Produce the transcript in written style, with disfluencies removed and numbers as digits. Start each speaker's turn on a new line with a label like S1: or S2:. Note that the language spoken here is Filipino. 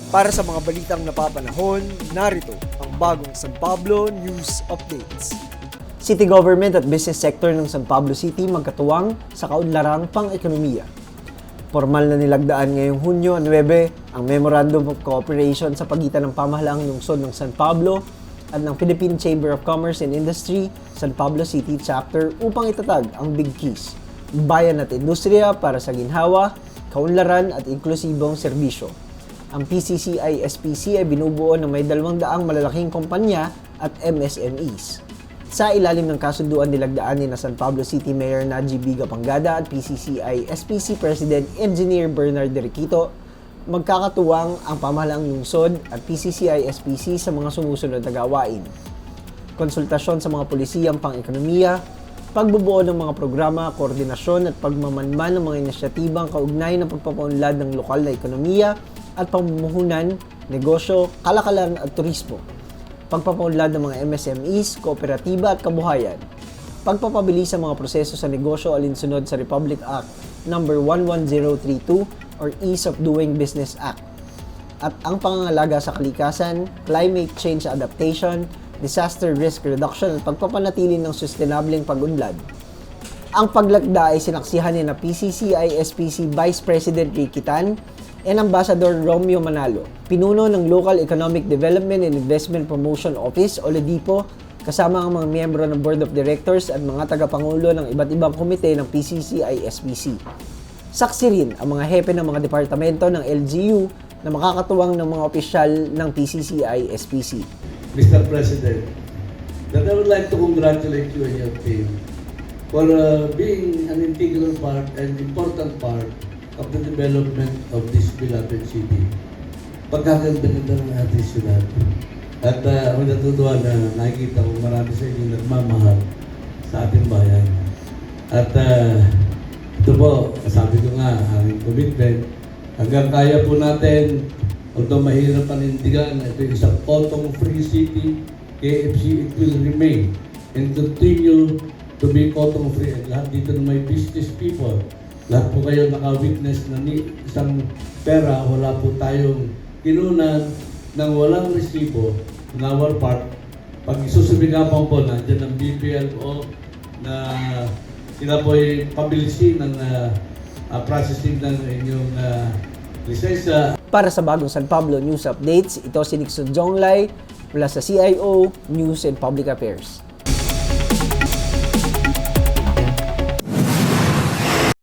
S1: Para sa mga balitang napapanahon, narito ang bagong San Pablo News Updates. City government at business sector ng San Pablo City magkatuwang sa kaunlarang pang-ekonomiya. Formal na nilagdaan ngayong Hunyo 9 ang Memorandum of Cooperation sa pagitan ng pamahalaang lungsod ng San Pablo at ng Philippine Chamber of Commerce and Industry San Pablo City Chapter upang itatag ang Big Keys, bayan at industriya para sa ginhawa, kaunlaran at inklusibong serbisyo. Ang PCCI-SPC ay binubuo ng may 200 malalaking kumpanya at MSMEs. Sa ilalim ng kasunduan nilagdaan ni San Pablo City Mayor Najib Biga Pangada at PCCI-SPC President Engineer Bernard De Requito, magkakatuwang ang pamahalaang lungsod at PCCI-SPC sa mga sumusunod na gawain. Konsultasyon sa mga pulisiyang pang-ekonomiya, pagbubuo ng mga programa, koordinasyon at pagmamanman ng mga inisyatibang kaugnay ng pagpapaunlad ng lokal na ekonomiya at pamumuhunan, negosyo, kalakalan at turismo, pagpapaunlad ng mga MSMEs, kooperatiba at kabuhayan, pagpapabilis sa mga proseso sa negosyo alinsunod sa Republic Act No. 11032 or Ease of Doing Business Act, at ang pangangalaga sa kalikasan, climate change adaptation, disaster risk reduction at pagpapanatili ng sustainableng pag-unlad. Ang paglakda ay sinaksihan ni na PCCI-SPC Vice President Ricky Tan and Ambassador Romeo Manalo, pinuno ng Local Economic Development and Investment Promotion Office o LEDIPO, kasama ang mga miyembro ng Board of Directors at mga tagapangulo ng iba't ibang komite ng PCCI-SPC. Saksi rin ang mga hepe ng mga departamento ng LGU na makakatuwang ng mga opisyal ng PCCI-SPC.
S2: Mr. President, that I would like to congratulate you and your team for being an integral part and important part of the development of this beloved city. Pagkakaganda ng ating syudad. At ako natutuwa na nakikita ko marami sa inyo nagmamahal sa ating bayan. At ito po, sabi ko nga, ang commitment, hanggang kaya po natin, although mahirap panindigan, ito yung isang cotton-free city, KFC, it will remain and continue to be cotton-free. At lahat dito na may business people, lahat po kayo naka-witness na isang pera, wala po tayong kinunan ng walang resibo in our part. Pag isusubigapan po, nandiyan ang BPLO na sila po ay pabilisin ng processing ng inyong lisensya.
S1: Para sa bagong San Pablo News Updates, ito si Nixon Jonglay mula sa CIO News and Public Affairs.